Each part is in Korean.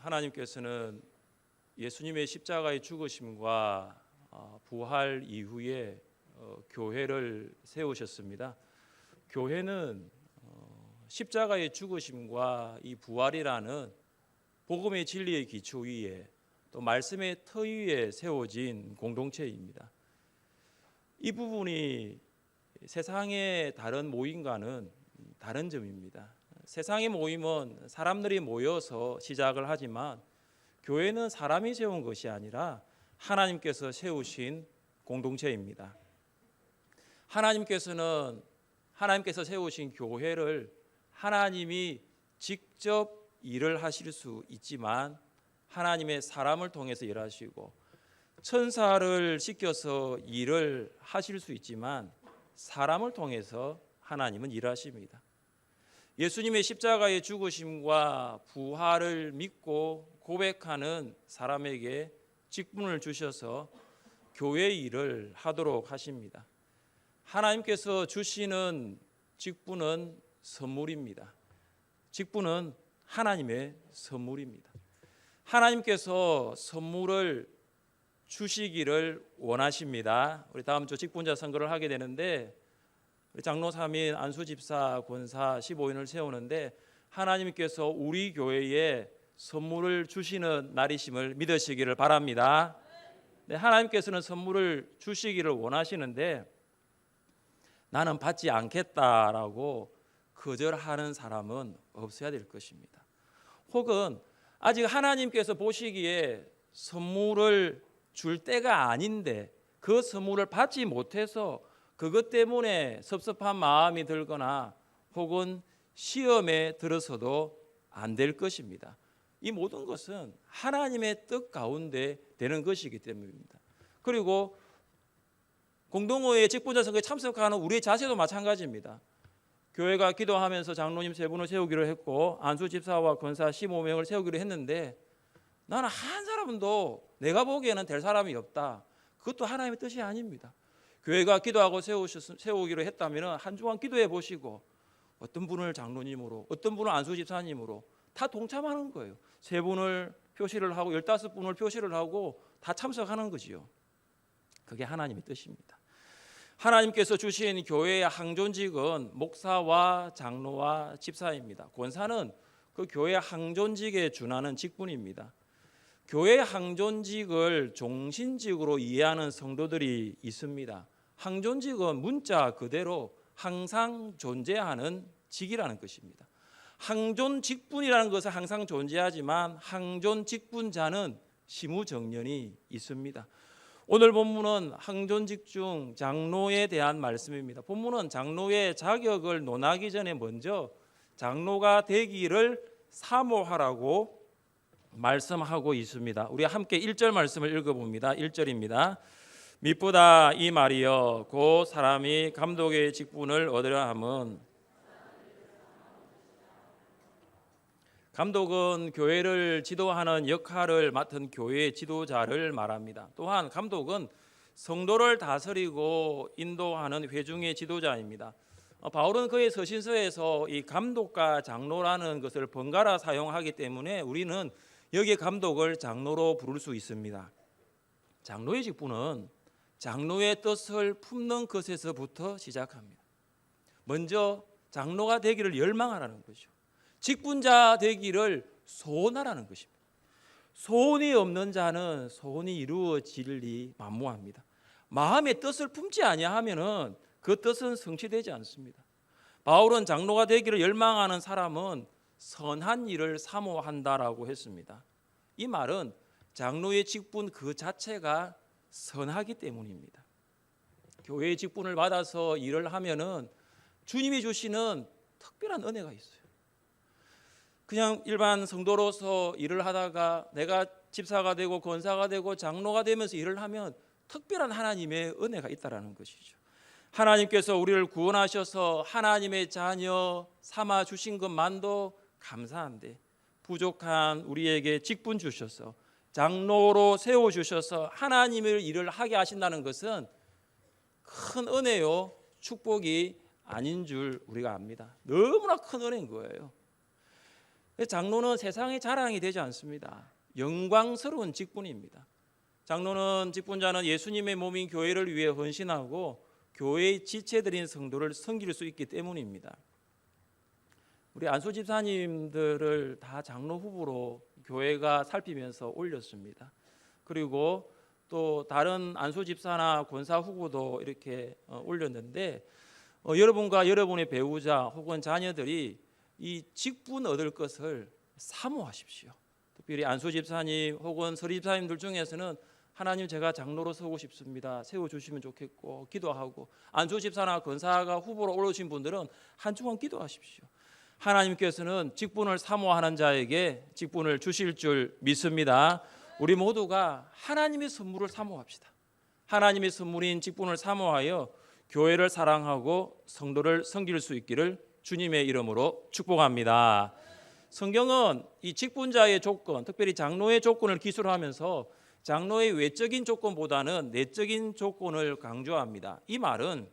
하나님께서는 예수님의 십자가의 죽으심과 부활 이후에 교회를 세우셨습니다. 교회는 십자가의 죽으심과 이 부활이라는 복음의 진리의 기초 위에 또 말씀의 터 위에 세워진 공동체입니다. 이 부분이 세상의 다른 모임과는 다른 점입니다. 세상의 모임은 사람들이 모여서 시작을 하지만 교회는 사람이 세운 것이 아니라 하나님께서 세우신 공동체입니다. 하나님께서 세우신 교회를 하나님이 직접 일을 하실 수 있지만 하나님의 사람을 통해서 일하시고 천사를 시켜서 일을 하실 수 있지만 사람을 통해서 하나님은 일하십니다. 예수님의 십자가의 죽으심과 부활을 믿고 고백하는 사람에게 직분을 주셔서 교회 일을 하도록 하십니다. 하나님께서 주시는 직분은 선물입니다. 직분은 하나님의 선물입니다. 하나님께서 선물을 주시기를 원하십니다. 우리 다음 주 직분자 선거를 하게 되는데 우리 장로 3인 안수 집사 권사 15인을 세우는데 하나님께서 우리 교회에 선물을 주시는 날이심을 믿으시기를 바랍니다. 네, 하나님께서는 선물을 주시기를 원하시는데 나는 받지 않겠다라고 거절하는 사람은 없어야 될 것입니다. 혹은 아직 하나님께서 보시기에 선물을 줄 때가 아닌데 그 선물을 받지 못해서 그것 때문에 섭섭한 마음이 들거나 혹은 시험에 들어서도 안 될 것입니다. 이 모든 것은 하나님의 뜻 가운데 되는 것이기 때문입니다. 그리고 공동회의 직분자 선거에 참석하는 우리의 자세도 마찬가지입니다. 교회가 기도하면서 장로님 3분을 세우기로 했고 안수 집사와 권사 15명을 세우기로 했는데 나는 한 사람도 내가 보기에는 될 사람이 없다. 그것도 하나님의 뜻이 아닙니다. 교회가 기도하고 세우기로 했다면 한 주간 기도해 보시고 어떤 분을 장로님으로 어떤 분을 안수 집사님으로 다 동참하는 거예요. 3분을 표시를 하고 15분을 표시를 하고 다 참석하는 거지요. 그게 하나님의 뜻입니다. 하나님께서 주신 교회의 항존직은 목사와 장로와 집사입니다. 권사는 그 교회 항존직에 준하는 직분입니다. 교회 항존직을 종신직으로 이해하는 성도들이 있습니다. 항존직은 문자 그대로 항상 존재하는 직이라는 것입니다. 항존 직분이라는 것은 항상 존재하지만 항존 직분자는 시무정년이 있습니다. 오늘 본문은 항존직 중 장로에 대한 말씀입니다. 본문은 장로의 자격을 논하기 전에 먼저 장로가 되기를 사모하라고 말씀하고 있습니다. 우리 함께 1절 말씀을 읽어봅니다. 1절입니다. 미쁘다 이 말이여 곧 사람이 감독의 직분을 얻으려 함은 감독은 교회를 지도하는 역할을 맡은 교회의 지도자를 말합니다. 또한 감독은 성도를 다스리고 인도하는 회중의 지도자입니다. 바울은 그의 서신서에서 이 감독과 장로라는 것을 번갈아 사용하기 때문에 우리는 여기에 감독을 장로로 부를 수 있습니다. 장로의 직분은 장로의 뜻을 품는 것에서부터 시작합니다. 먼저 장로가 되기를 열망하라는 거죠. 직분자 되기를 소원하라는 것입니다. 소원이 없는 자는 소원이 이루어질 리 만무합니다. 마음의 뜻을 품지 아니하면은 그 뜻은 성취되지 않습니다. 바울은 장로가 되기를 열망하는 사람은 선한 일을 사모한다라고 했습니다. 이 말은 장로의 직분 그 자체가 선하기 때문입니다. 교회의 직분을 받아서 일을 하면은 주님이 주시는 특별한 은혜가 있어요. 그냥 일반 성도로서 일을 하다가 내가 집사가 되고 권사가 되고 장로가 되면서 일을 하면 특별한 하나님의 은혜가 있다라는 것이죠. 하나님께서 우리를 구원하셔서 하나님의 자녀 삼아 주신 것만도 감사한데 부족한 우리에게 직분 주셔서 장로로 세워주셔서 하나님의 일을 하게 하신다는 것은 큰 은혜요 축복이 아닌 줄 우리가 압니다. 너무나 큰 은혜인 거예요. 장로는 세상의 자랑이 되지 않습니다. 영광스러운 직분입니다. 장로는 직분자는 예수님의 몸인 교회를 위해 헌신하고 교회의 지체들인 성도를 섬길 수 있기 때문입니다. 우리 안수 집사님들을 다 장로 후보로 교회가 살피면서 올렸습니다. 그리고 또 다른 안수 집사나 권사 후보도 이렇게 올렸는데 여러분과 여러분의 배우자 혹은 자녀들이 이 직분 얻을 것을 사모하십시오. 특별히 안수 집사님 혹은 서리 집사님들 중에서는 하나님 제가 장로로 서고 싶습니다. 세워주시면 좋겠고 기도하고, 안수 집사나 권사가 후보로 올라오신 분들은 한 주간 기도하십시오. 하나님께서는 직분을 사모하는 자에게 직분을 주실 줄 믿습니다. 우리 모두가 하나님의 선물을 사모합시다. 하나님의 선물인 직분을 사모하여 교회를 사랑하고 성도를 섬길 수 있기를 주님의 이름으로 축복합니다. 성경은 이 직분자의 조건, 특별히 장로의 조건을 기술하면서 장로의 외적인 조건보다는 내적인 조건을 강조합니다. 이 말은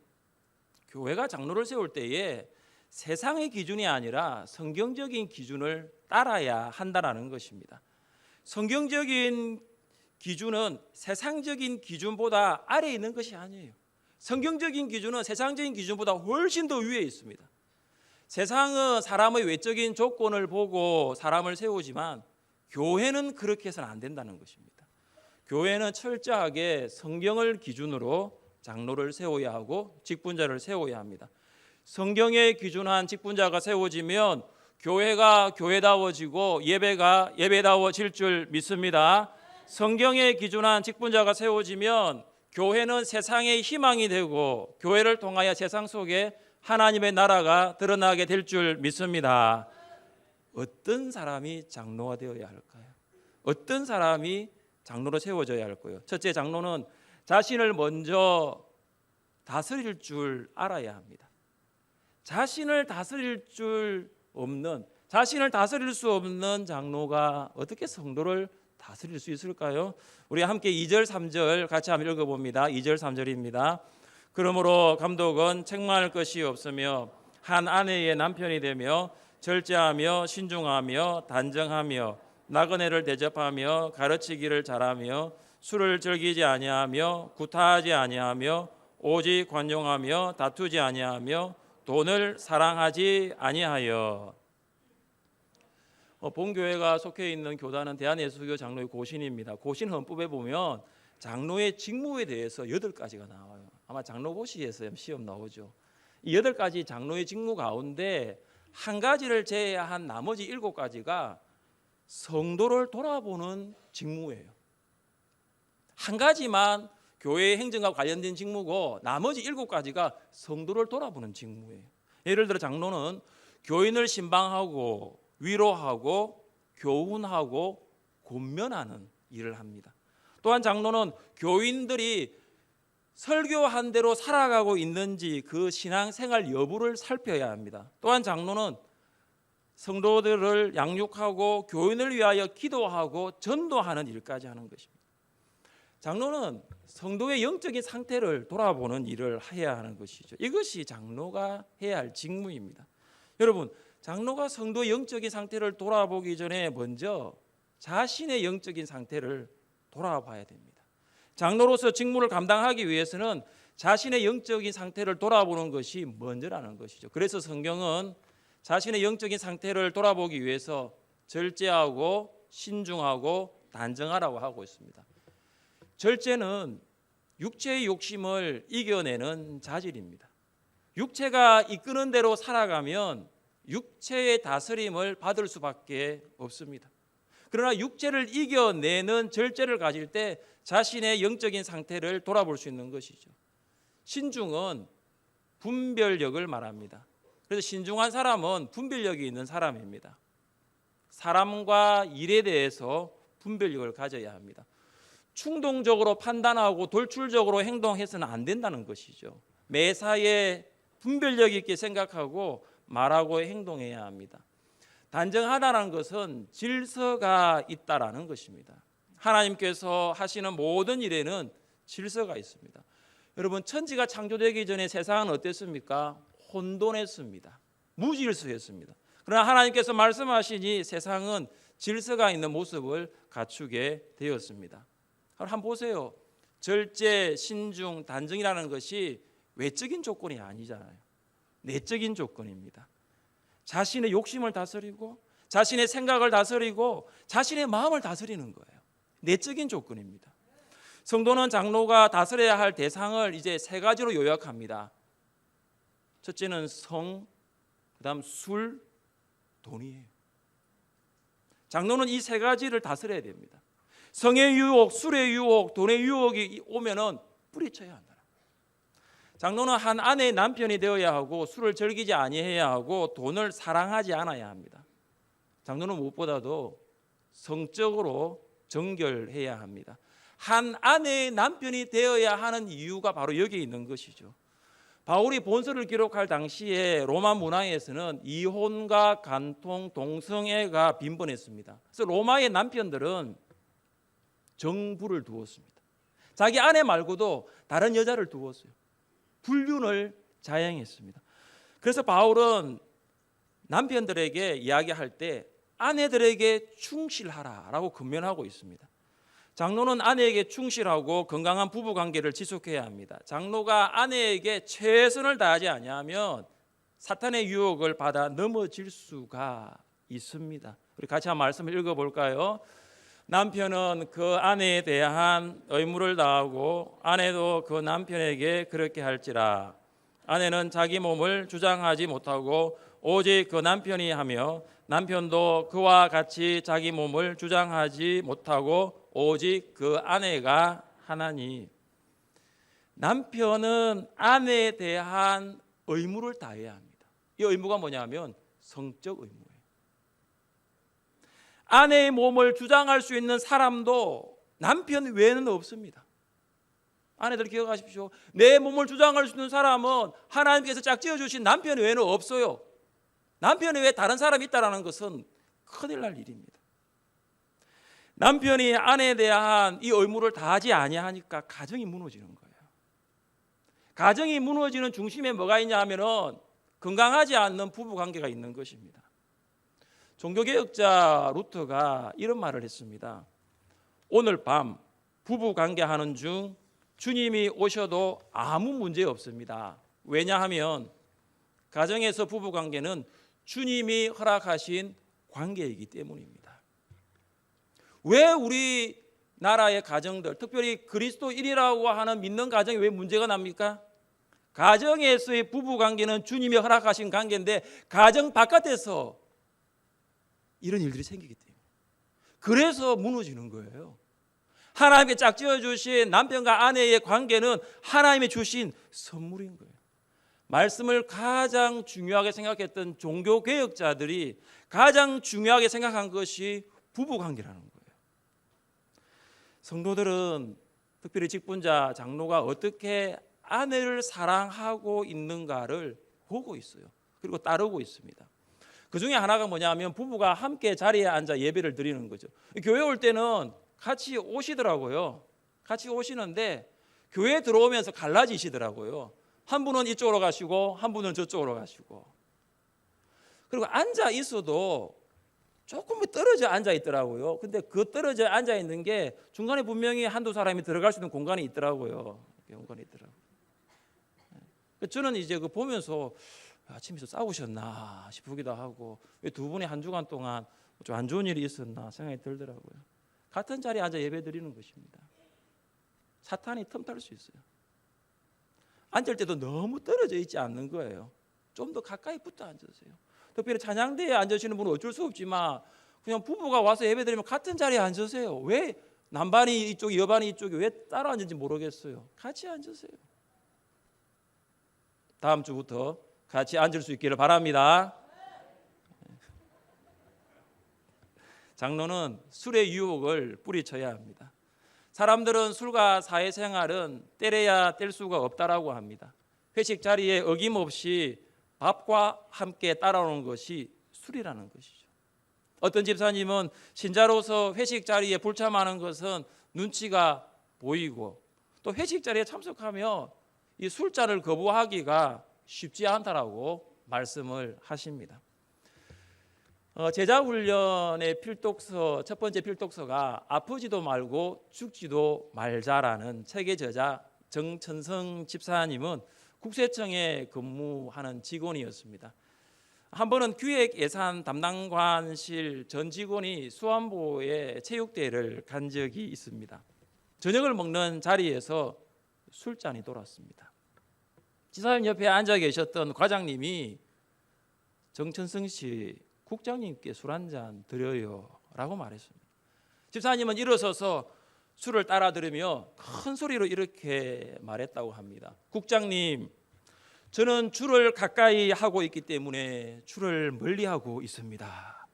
교회가 장로를 세울 때에 세상의 기준이 아니라 성경적인 기준을 따라야 한다는 것입니다. 성경적인 기준은 세상적인 기준보다 아래에 있는 것이 아니에요. 성경적인 기준은 세상적인 기준보다 훨씬 더 위에 있습니다. 세상은 사람의 외적인 조건을 보고 사람을 세우지만 교회는 그렇게 해서는 안 된다는 것입니다. 교회는 철저하게 성경을 기준으로 장로를 세워야 하고 직분자를 세워야 합니다. 성경에 기준한 직분자가 세워지면 교회가 교회다워지고 예배가 예배다워질 줄 믿습니다. 성경에 기준한 직분자가 세워지면 교회는 세상의 희망이 되고 교회를 통하여 세상 속에 하나님의 나라가 드러나게 될 줄 믿습니다. 어떤 사람이 장로가 되어야 할까요? 어떤 사람이 장로로 세워져야 할까요? 첫째, 장로는 자신을 먼저 다스릴 줄 알아야 합니다. 자신을 다스릴 수 없는 장로가 어떻게 성도를 다스릴 수 있을까요? 우리 함께 2절 3절 같이 한번 읽어봅니다. 2절 3절입니다. 그러므로 감독은 책망할 것이 없으며 한 아내의 남편이 되며 절제하며 신중하며 단정하며 나그네를 대접하며 가르치기를 잘하며 술을 즐기지 아니하며 구타하지 아니하며 오직 관용하며 다투지 아니하며 돈을 사랑하지 아니하여. 본교회가 속해 있는 교단은 대한예수교 장로의 고신입니다. 고신 헌법에 보면 장로의 직무에 대해서 8가지가 나와요. 아마 장로고시에서 시험 나오죠. 이 8가지 장로의 직무 가운데 한 가지를 제외한 나머지 7가지가 성도를 돌아보는 직무예요. 한 가지만 교회의 행정과 관련된 직무고 나머지 7가지가 성도를 돌아보는 직무예요. 예를 들어 장로는 교인을 신방하고 위로하고 교훈하고 권면하는 일을 합니다. 또한 장로는 교인들이 설교한 대로 살아가고 있는지 그 신앙생활 여부를 살펴야 합니다. 또한 장로는 성도들을 양육하고 교인을 위하여 기도하고 전도하는 일까지 하는 것입니다. 장로는 성도의 영적인 상태를 돌아보는 일을 해야 하는 것이죠. 이것이 장로가 해야 할 직무입니다. 여러분, 장로가 성도의 영적인 상태를 돌아보기 전에 먼저 자신의 영적인 상태를 돌아봐야 됩니다. 장로로서 직무를 감당하기 위해서는 자신의 영적인 상태를 돌아보는 것이 먼저라는 것이죠. 그래서 성경은 자신의 영적인 상태를 돌아보기 위해서 절제하고 신중하고 단정하라고 하고 있습니다. 절제는 육체의 욕심을 이겨내는 자질입니다. 육체가 이끄는 대로 살아가면 육체의 다스림을 받을 수밖에 없습니다. 그러나 육체를 이겨내는 절제를 가질 때 자신의 영적인 상태를 돌아볼 수 있는 것이죠. 신중은 분별력을 말합니다. 그래서 신중한 사람은 분별력이 있는 사람입니다. 사람과 일에 대해서 분별력을 가져야 합니다. 충동적으로 판단하고 돌출적으로 행동해서는 안 된다는 것이죠. 매사에 분별력 있게 생각하고 말하고 행동해야 합니다. 단정하다는 것은 질서가 있다라는 것입니다. 하나님께서 하시는 모든 일에는 질서가 있습니다. 여러분, 천지가 창조되기 전에 세상은 어땠습니까? 혼돈했습니다. 무질서했습니다. 그러나 하나님께서 말씀하시니 세상은 질서가 있는 모습을 갖추게 되었습니다. 한번 보세요. 절제, 신중, 단정이라는 것이 외적인 조건이 아니잖아요. 내적인 조건입니다. 자신의 욕심을 다스리고 자신의 생각을 다스리고 자신의 마음을 다스리는 거예요. 내적인 조건입니다. 성도는 장로가 다스려야 할 대상을 이제 세 가지로 요약합니다. 첫째는 성, 그다음 술, 돈이에요. 장로는 이 세 가지를 다스려야 됩니다. 성의 유혹, 술의 유혹, 돈의 유혹이 오면은 뿌리쳐야 한다. 장로는 한 아내의 남편이 되어야 하고 술을 즐기지 아니해야 하고 돈을 사랑하지 않아야 합니다. 장로는 무엇보다도 성적으로 정결해야 합니다. 한 아내의 남편이 되어야 하는 이유가 바로 여기에 있는 것이죠. 바울이 본서를 기록할 당시에 로마 문화에서는 이혼과 간통, 동성애가 빈번했습니다. 그래서 로마의 남편들은 정부를 두었습니다. 자기 아내 말고도 다른 여자를 두었어요. 불륜을 자행했습니다. 그래서 바울은 남편들에게 이야기할 때 아내들에게 충실하라라고 권면하고 있습니다. 장로는 아내에게 충실하고 건강한 부부 관계를 지속해야 합니다. 장로가 아내에게 최선을 다하지 아니하면 사탄의 유혹을 받아 넘어질 수가 있습니다. 우리 같이 한 말씀을 읽어볼까요? 남편은 그 아내에 대한 의무를 다하고 아내도 그 남편에게 그렇게 할지라. 아내는 자기 몸을 주장하지 못하고 오직 그 남편이 하며 남편도 그와 같이 자기 몸을 주장하지 못하고 오직 그 아내가 하나니. 남편은 아내에 대한 의무를 다해야 합니다. 이 의무가 뭐냐면 성적 의무예요. 아내의 몸을 주장할 수 있는 사람도 남편 외에는 없습니다. 아내들 기억하십시오. 내 몸을 주장할 수 있는 사람은 하나님께서 짝지어 주신 남편 외에는 없어요. 남편 외에 다른 사람이 있다는 것은 큰일 날 일입니다. 남편이 아내에 대한 이 의무를 다하지 아니하니까 가정이 무너지는 거예요. 가정이 무너지는 중심에 뭐가 있냐 하면은 건강하지 않는 부부 관계가 있는 것입니다. 종교개혁자 루터가 이런 말을 했습니다. 오늘 밤 부부 관계하는 중 주님이 오셔도 아무 문제 없습니다. 왜냐하면 가정에서 부부 관계는 주님이 허락하신 관계이기 때문입니다. 왜 우리나라의 가정들, 특별히 그리스도인이라고 하는 믿는 가정이 왜 문제가 납니까? 가정에서의 부부 관계는 주님이 허락하신 관계인데 가정 바깥에서 이런 일들이 생기기 때문에 그래서 무너지는 거예요. 하나님께 짝지어 주신 남편과 아내의 관계는 하나님이 주신 선물인 거예요. 말씀을 가장 중요하게 생각했던 종교개혁자들이 가장 중요하게 생각한 것이 부부관계라는 거예요. 성도들은 특별히 직분자, 장로가 어떻게 아내를 사랑하고 있는가를 보고 있어요. 그리고 따르고 있습니다. 그 중에 하나가 뭐냐면 부부가 함께 자리에 앉아 예배를 드리는 거죠. 교회 올 때는 같이 오시더라고요. 같이 오시는데 교회에 들어오면서 갈라지시더라고요. 한 분은 이쪽으로 가시고 한 분은 저쪽으로 가시고. 그리고 앉아 있어도 조금 떨어져 앉아 있더라고요. 근데 그 떨어져 앉아 있는 게 중간에 분명히 한두 사람이 들어갈 수 있는 공간이 있더라고요. 공간이 있더라고요. 저는 이제 그 보면서 아침에서 싸우셨나 싶기도 하고 왜 두 분이 한 주간 동안 좀 안 좋은 일이 있었나 생각이 들더라고요. 같은 자리에 앉아 예배 드리는 것입니다. 사탄이 틈탈 수 있어요. 앉을 때도 너무 떨어져 있지 않는 거예요. 좀 더 가까이 붙어 앉으세요. 특별히 찬양대에 앉으시는 분은 어쩔 수 없지만 그냥 부부가 와서 예배 드리면 같은 자리에 앉으세요. 왜 남반이 이쪽, 여반이 이쪽에 왜 따로 앉은지 모르겠어요. 같이 앉으세요. 다음 주부터 같이 앉을 수 있기를 바랍니다. 장로는 술의 유혹을 뿌리쳐야 합니다. 사람들은 술과 사회생활은 때려야 뗄 수가 없다라고 합니다. 회식 자리에 어김없이 밥과 함께 따라오는 것이 술이라는 것이죠. 어떤 집사님은 신자로서 회식 자리에 불참하는 것은 눈치가 보이고 또 회식 자리에 참석하며 이 술잔을 거부하기가 쉽지 않다라고 말씀을 하십니다. 제자훈련의 필독서 첫 번째 필독서가 아프지도 말고 죽지도 말자라는 책의 저자 정천성 집사님은 국세청에 근무하는 직원이었습니다. 한 번은 기획예산 담당관실 전 직원이 수안보에 체육대회를 간 적이 있습니다. 저녁을 먹는 자리에서 술잔이 돌았습니다. 지사님 옆에 앉아 계셨던 과장님이 정천성 씨, 국장님께 술 한 잔 드려요 라고 말했습니다. 집사님은 일어서서 술을 따라 들으며 큰 소리로 이렇게 말했다고 합니다. 국장님, 저는 줄을 가까이 하고 있기 때문에 줄을 멀리 하고 있습니다.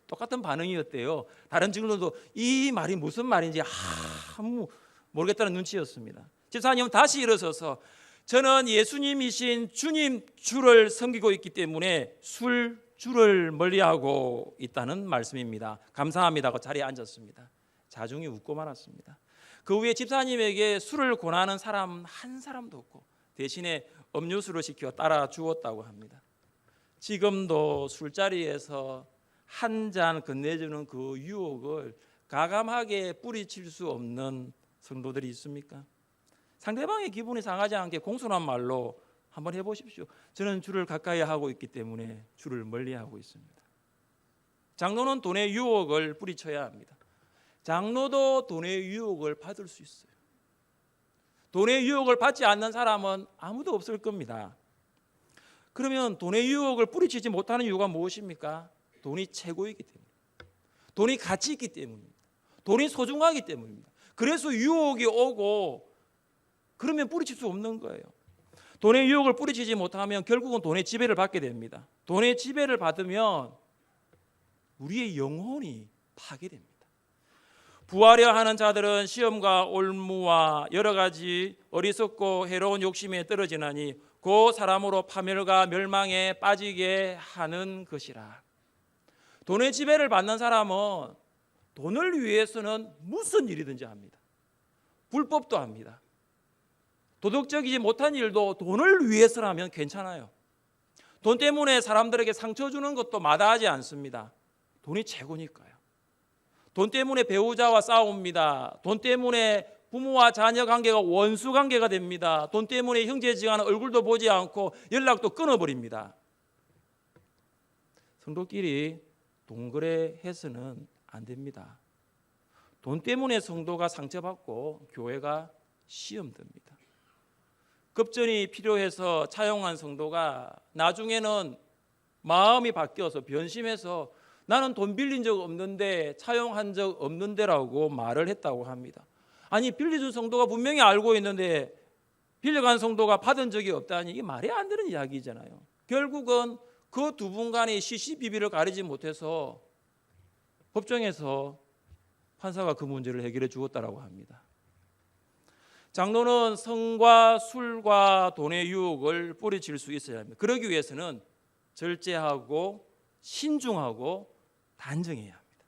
똑같은 반응이었대요. 다른 직원들도 이 말이 무슨 말인지 아무 모르겠다는 눈치였습니다. 집사님은 다시 일어서서 저는 예수님이신 주님 주를 섬기고 있기 때문에 줄을 멀리하고 있다는 말씀입니다. 감사합니다 하고 자리에 앉았습니다. 자중이 웃고 말았습니다. 그 후에 집사님에게 술을 권하는 사람 한 사람도 없고 대신에 음료수를 시켜 따라 주었다고 합니다. 지금도 술자리에서 한 잔 건네주는 그 유혹을 가감하게 뿌리칠 수 없는 성도들이 있습니까? 상대방의 기분이 상하지 않게 공손한 말로 한번 해보십시오. 저는 주를 가까이 하고 있기 때문에 주를 멀리하고 있습니다. 장로는 돈의 유혹을 뿌리쳐야 합니다. 장로도 돈의 유혹을 받을 수 있어요. 돈의 유혹을 받지 않는 사람은 아무도 없을 겁니다. 그러면 돈의 유혹을 뿌리치지 못하는 이유가 무엇입니까? 돈이 최고이기 때문입니다. 돈이 가치 있기 때문입니다. 돈이 소중하기 때문입니다. 그래서 유혹이 오고 그러면 뿌리칠 수 없는 거예요. 돈의 유혹을 뿌리치지 못하면 결국은 돈의 지배를 받게 됩니다. 돈의 지배를 받으면 우리의 영혼이 파괴됩니다. 부하려 하는 자들은 시험과 올무와 여러 가지 어리석고 해로운 욕심에 떨어지나니 그 사람으로 파멸과 멸망에 빠지게 하는 것이라. 돈의 지배를 받는 사람은 돈을 위해서는 무슨 일이든지 합니다. 불법도 합니다. 도덕적이지 못한 일도 돈을 위해서라면 괜찮아요. 돈 때문에 사람들에게 상처 주는 것도 마다하지 않습니다. 돈이 최고니까요. 돈 때문에 배우자와 싸웁니다. 돈 때문에 부모와 자녀 관계가 원수 관계가 됩니다. 돈 때문에 형제지간은 얼굴도 보지 않고 연락도 끊어버립니다. 성도끼리 동거래해서는 안 됩니다. 돈 때문에 성도가 상처받고 교회가 시험듭니다. 급전이 필요해서 차용한 성도가 나중에는 마음이 바뀌어서 변심해서 나는 돈 빌린 적 없는데 차용한 적 없는데라고 말을 했다고 합니다. 아니 빌려준 성도가 분명히 알고 있는데 빌려간 성도가 받은 적이 없다니 이게 말이 안 되는 이야기잖아요. 결국은 그 두 분 간의 시시비비를 가리지 못해서 법정에서 판사가 그 문제를 해결해 주었다라고 합니다. 장로는 성과 술과 돈의 유혹을 뿌리칠 수 있어야 합니다. 그러기 위해서는 절제하고 신중하고 단정해야 합니다.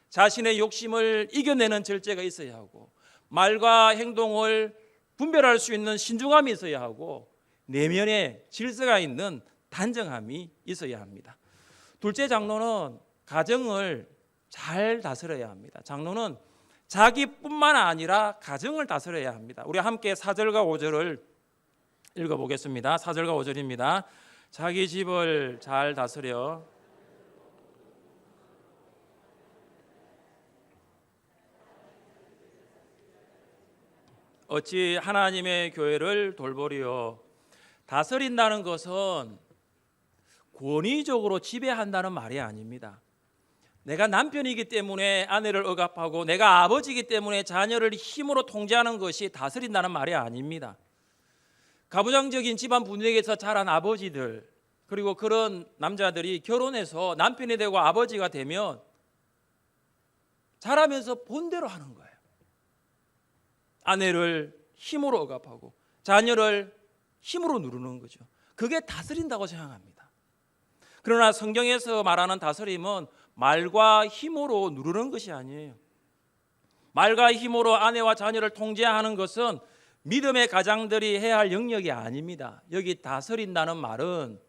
자신의 욕심을 이겨내는 절제가 있어야 하고 말과 행동을 분별할 수 있는 신중함이 있어야 하고 내면에 질서가 있는 단정함이 있어야 합니다. 둘째, 장로는 가정을 잘 다스려야 합니다. 장로는 자기뿐만 아니라 가정을 다스려야 합니다. 우리 함께 4절과 5절을 읽어보겠습니다. 4절과 5절입니다. 자기 집을 잘 다스려 어찌 하나님의 교회를 돌보리요. 다스린다는 것은 권위적으로 지배한다는 말이 아닙니다. 내가 남편이기 때문에 아내를 억압하고 내가 아버지이기 때문에 자녀를 힘으로 통제하는 것이 다스린다는 말이 아닙니다. 가부장적인 집안 분위기에서 자란 아버지들 그리고 그런 남자들이 결혼해서 남편이 되고 아버지가 되면 자라면서 본대로 하는 거예요. 아내를 힘으로 억압하고 자녀를 힘으로 누르는 거죠. 그게 다스린다고 생각합니다. 그러나 성경에서 말하는 다스림은 말과 힘으로 누르는 것이 아니에요. 말과 힘으로 아내와 자녀를 통제하는 것은 믿음의 가장들이 해야 할 영역이 아닙니다. 여기 다스린다는 말은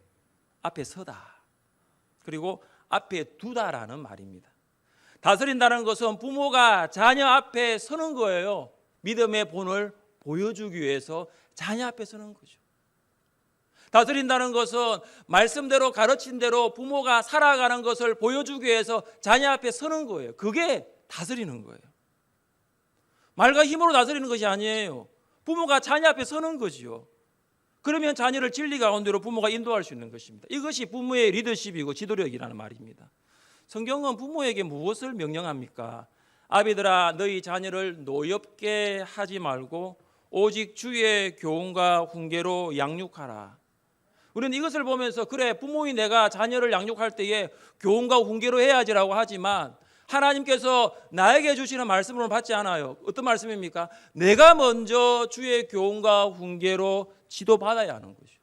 앞에 서다, 그리고 앞에 두다라는 말입니다. 다스린다는 것은 부모가 자녀 앞에 서는 거예요. 믿음의 본을 보여주기 위해서 자녀 앞에 서는 거죠. 다스린다는 것은 말씀대로 가르친 대로 부모가 살아가는 것을 보여주기 위해서 자녀 앞에 서는 거예요. 그게 다스리는 거예요. 말과 힘으로 다스리는 것이 아니에요. 부모가 자녀 앞에 서는 거지요. 그러면 자녀를 진리 가운데로 부모가 인도할 수 있는 것입니다. 이것이 부모의 리더십이고 지도력이라는 말입니다. 성경은 부모에게 무엇을 명령합니까? 아비들아 너희 자녀를 노엽게 하지 말고 오직 주의 교훈과 훈계로 양육하라. 우리는 이것을 보면서 그래 부모인 내가 자녀를 양육할 때에 교훈과 훈계로 해야지라고 하지만 하나님께서 나에게 주시는 말씀으로 받지 않아요. 어떤 말씀입니까? 내가 먼저 주의 교훈과 훈계로 지도받아야 하는 거죠.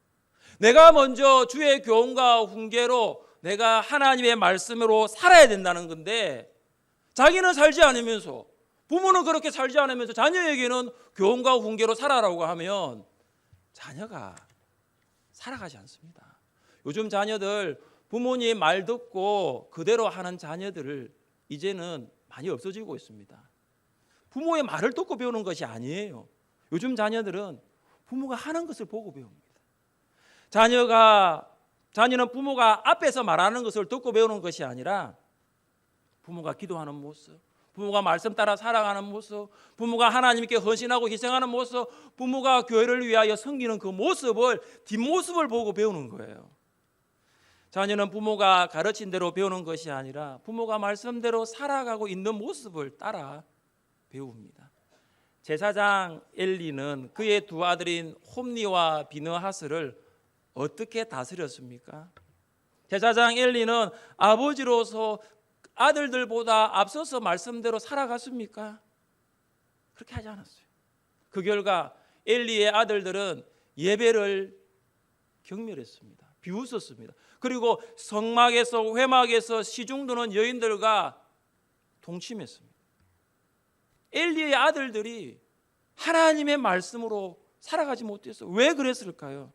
내가 먼저 주의 교훈과 훈계로 내가 하나님의 말씀으로 살아야 된다는 건데 자기는 살지 않으면서 부모는 그렇게 살지 않으면서 자녀에게는 교훈과 훈계로 살아라고 하면 자녀가 살아가지 않습니다. 요즘 자녀들 부모님 말 듣고 그대로 하는 자녀들을 이제는 많이 없어지고 있습니다. 부모의 말을 듣고 배우는 것이 아니에요. 요즘 자녀들은 부모가 하는 것을 보고 배웁니다. 자녀는 부모가 앞에서 말하는 것을 듣고 배우는 것이 아니라 부모가 기도하는 모습, 부모가 말씀 따라 살아가는 모습, 부모가 하나님께 헌신하고 희생하는 모습, 부모가 교회를 위하여 섬기는 그 모습을 뒷모습을 보고 배우는 거예요. 자녀는 부모가 가르친 대로 배우는 것이 아니라 부모가 말씀대로 살아가고 있는 모습을 따라 배웁니다. 제사장 엘리는 그의 두 아들인 홈니와 비느하스를 어떻게 다스렸습니까? 제사장 엘리는 아버지로서 아들들보다 앞서서 말씀대로 살아갔습니까? 그렇게 하지 않았어요. 그 결과 엘리의 아들들은 예배를 경멸했습니다. 비웃었습니다. 그리고 성막에서 회막에서 시중드는 여인들과 동침했습니다. 엘리의 아들들이 하나님의 말씀으로 살아가지 못했어요. 왜 그랬을까요?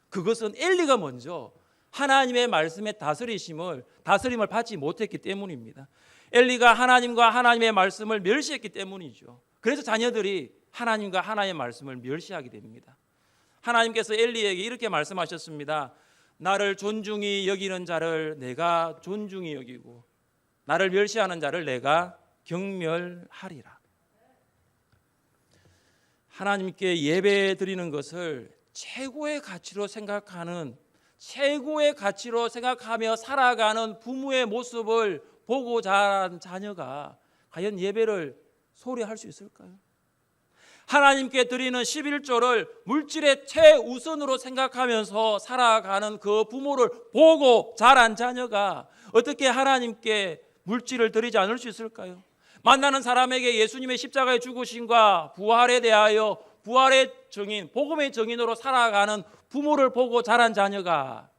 그것은 엘리가 먼저 하나님의 말씀의 다스림을 받지 못했기 때문입니다. 엘리가 하나님과 하나님의 말씀을 멸시했기 때문이죠. 그래서 자녀들이 하나님과 하나님의 말씀을 멸시하게 됩니다. 하나님께서 엘리에게 이렇게 말씀하셨습니다. 나를 존중히 여기는 자를 내가 존중히 여기고 나를 멸시하는 자를 내가 경멸하리라. 하나님께 예배 드리는 것을 최고의 가치로 생각하며 살아가는 부모의 모습을 보고 자란 자녀가 과연 예배를 소홀히 할 수 있을까요? 하나님께 드리는 11조를 물질의 최우선으로 생각하면서 살아가는 그 부모를 보고 자란 자녀가 어떻게 하나님께 물질을 드리지 않을 수 있을까요? 만나는 사람에게 예수님의 십자가의 죽으심과 부활에 대하여 부활의 증인, 복음의 증인으로 살아가는 부모를 보고 자란 자녀가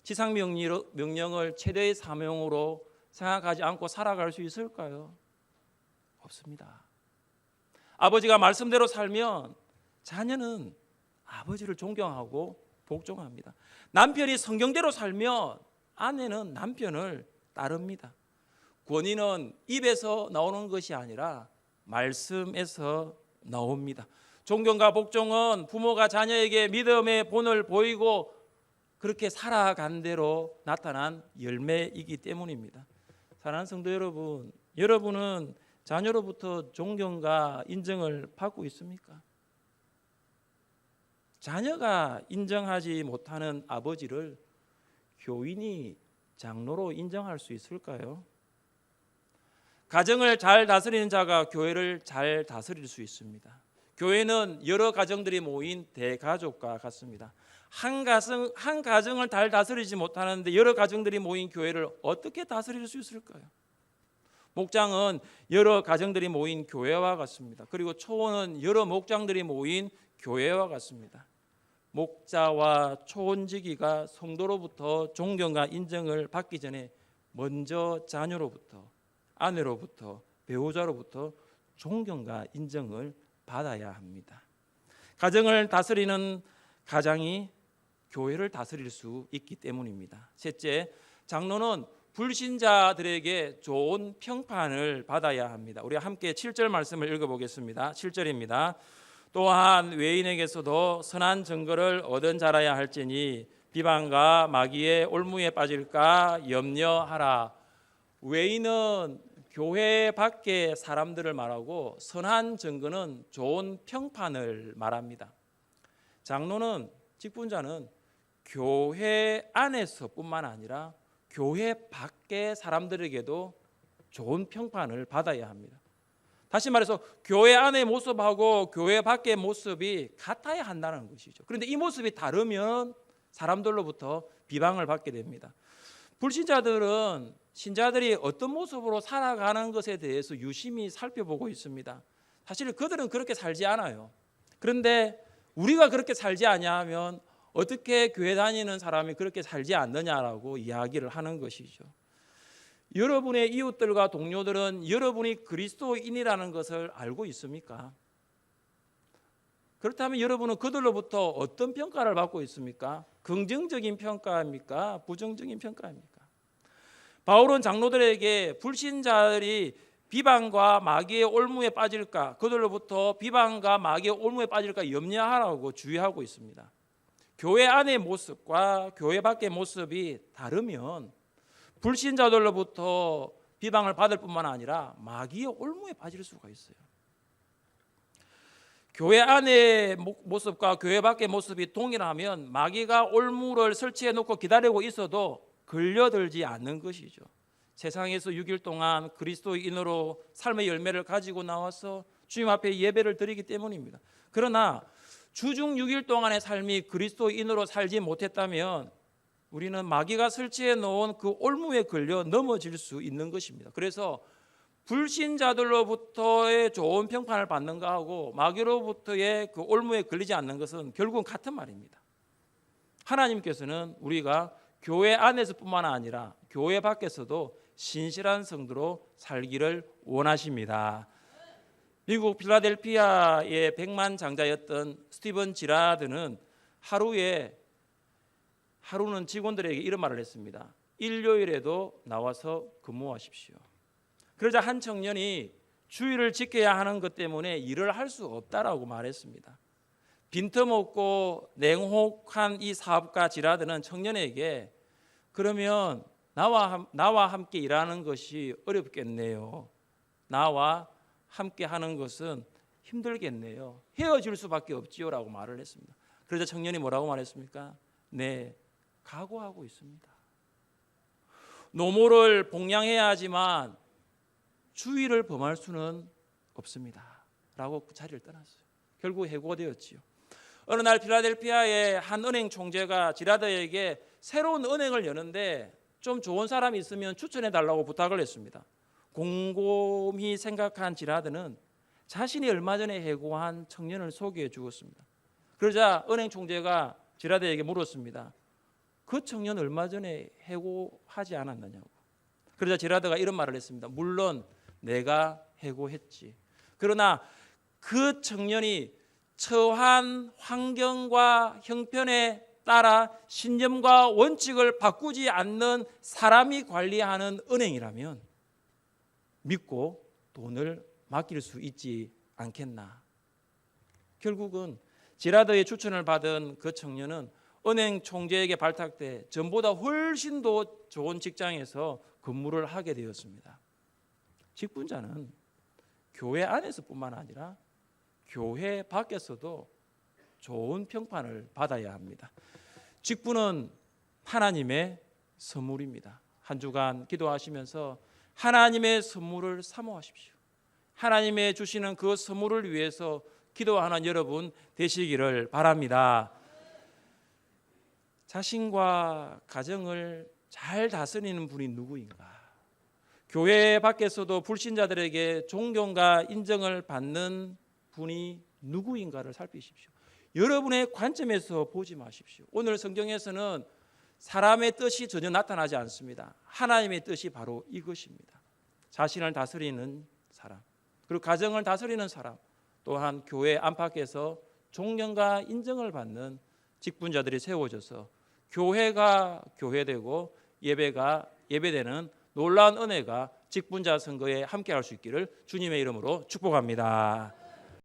지상명령을 최대의 사명으로 생각하지 않고 살아갈 수 있을까요? 없습니다. 아버지가 말씀대로 살면 자녀는 아버지를 존경하고 복종합니다. 남편이 성경대로 살면 아내는 남편을 따릅니다. 권위는 입에서 나오는 것이 아니라 말씀에서 나옵니다. 존경과 복종은 부모가 자녀에게 믿음의 본을 보이고 그렇게 살아간 대로 나타난 열매이기 때문입니다. 사랑하는 성도 여러분, 여러분은 자녀로부터 존경과 인정을 받고 있습니까? 자녀가 인정하지 못하는 아버지를 교인이 장로로 인정할 수 있을까요? 가정을 잘 다스리는 자가 교회를 잘 다스릴 수 있습니다. 교회는 여러 가정들이 모인 대가족과 같습니다. 한 가정을 잘 다스리지 못하는데 여러 가정들이 모인 교회를 어떻게 다스릴 수 있을까요? 목장은 여러 가정들이 모인 교회와 같습니다. 그리고 초원은 여러 목장들이 모인 교회와 같습니다. 목자와 초원지기가 성도로부터 존경과 인정을 받기 전에 먼저 자녀로부터, 아내로부터, 배우자로부터 존경과 인정을 받아야 합니다. 가정을 다스리는 교회를 다스릴 수 있기 때문입니다. 셋째, 장로는 불신자들에게 좋은 평판을 받아야 합니다. 우리 함께 7절 말씀을 읽어보겠습니다. 7절입니다. 또한 외인에게서도 선한 증거를 얻은 자라야 할지니 비방과 마귀의 올무에 빠질까 염려하라. 외인은 교회 밖의 사람들을 말하고 선한 증거는 좋은 평판을 말합니다. 장로는, 직분자는 교회 안에서뿐만 아니라 교회 밖의 사람들에게도 좋은 평판을 받아야 합니다. 다시 말해서 교회 안의 모습하고 교회 밖의 모습이 같아야 한다는 것이죠. 그런데 이 모습이 다르면 사람들로부터 비방을 받게 됩니다. 불신자들은 신자들이 어떤 모습으로 살아가는 것에 대해서 유심히 살펴보고 있습니다. 사실 그들은 그렇게 살지 않아요. 그런데 우리가 그렇게 살지 않냐면 어떻게 교회 다니는 사람이 그렇게 살지 않느냐라고 이야기를 하는 것이죠. 여러분의 이웃들과 동료들은 여러분이 그리스도인이라는 것을 알고 있습니까? 그렇다면 여러분은 그들로부터 어떤 평가를 받고 있습니까? 긍정적인 평가입니까? 부정적인 평가입니까? 바울은 장로들에게 불신자들이 비방과 마귀의 올무에 빠질까, 그들로부터 비방과 마귀의 올무에 빠질까 염려하라고 주의하고 있습니다. 교회 안의 모습과 교회 밖의 모습이 다르면 불신자들로부터 비방을 받을 뿐만 아니라 마귀의 올무에 빠질 수가 있어요. 교회 안의 모습과 교회 밖의 모습이 동일하면 마귀가 올무를 설치해 놓고 기다리고 있어도 걸려들지 않는 것이죠. 세상에서 6일 동안 그리스도인으로 삶의 열매를 가지고 나와서 주님 앞에 예배를 드리기 때문입니다. 그러나 주중 6일 동안의 삶이 그리스도인으로 살지 못했다면 우리는 마귀가 설치해 놓은 그 올무에 걸려 넘어질 수 있는 것입니다. 그래서 불신자들로부터의 좋은 평판을 받는 것하고 마귀로부터의 그 올무에 걸리지 않는 것은 결국은 같은 말입니다. 하나님께서는 우리가 교회 안에서뿐만 아니라 교회 밖에서도 신실한 성도로 살기를 원하십니다. 미국 필라델피아의 백만 장자였던 스티븐 지라드는 하루는 직원들에게 이런 말을 했습니다. 일요일에도 나와서 근무하십시오. 그러자 한 청년이 주의를 지켜야 하는 것 때문에 일을 할 수 없다라고 말했습니다. 빈틈없고 냉혹한 이 사업가 지라드는 청년에게 그러면 나와 함께 일하는 것이 어렵겠네요. 나와 함께 하는 것은 힘들겠네요. 헤어질 수밖에 없지요라고 말을 했습니다. 그러자 청년이 뭐라고 말했습니까? 네, 각오하고 있습니다. 노모를 봉양해야 하지만 주의를 범할 수는 없습니다. 라고 그 자리를 떠났어요. 결국 해고되었지요. 어느 날 필라델피아의 한 은행 총재가 지라드에게 새로운 은행을 여는데 좀 좋은 사람이 있으면 추천해 달라고 부탁을 했습니다. 곰곰이 생각한 지라드는 자신이 얼마 전에 해고한 청년을 소개해 주었습니다. 그러자 은행 총재가 지라드에게 물었습니다. 그 청년 얼마 전에 해고하지 않았느냐고. 그러자 지라드가 이런 말을 했습니다. 물론 내가 해고했지. 그러나 그 청년이 처한 환경과 형편에 따라 신념과 원칙을 바꾸지 않는 사람이 관리하는 은행이라면 믿고 돈을 맡길 수 있지 않겠나. 결국은 지라드의 추천을 받은 그 청년은 은행 총재에게 발탁돼 전보다 훨씬 더 좋은 직장에서 근무를 하게 되었습니다. 직분자는 교회 안에서뿐만 아니라 교회 밖에서도 좋은 평판을 받아야 합니다. 직분은 하나님의 선물입니다. 한 주간 기도하시면서 하나님의 선물을 사모하십시오. 하나님의 주시는 그 선물을 위해서 기도하는 여러분 되시기를 바랍니다. 자신과 가정을 잘 다스리는 분이 누구인가? 교회 밖에서도 불신자들에게 존경과 인정을 받는 분이 누구인가를 살피십시오. 여러분의 관점에서 보지 마십시오. 오늘 성경에서는 사람의 뜻이 전혀 나타나지 않습니다. 하나님의 뜻이 바로 이것입니다. 자신을 다스리는 사람, 그리고 가정을 다스리는 사람, 또한 교회 안팎에서 존경과 인정을 받는 직분자들이 세워져서 교회가 교회되고 예배가 예배되는 놀라운 은혜가 직분자 선거에 함께할 수 있기를 주님의 이름으로 축복합니다.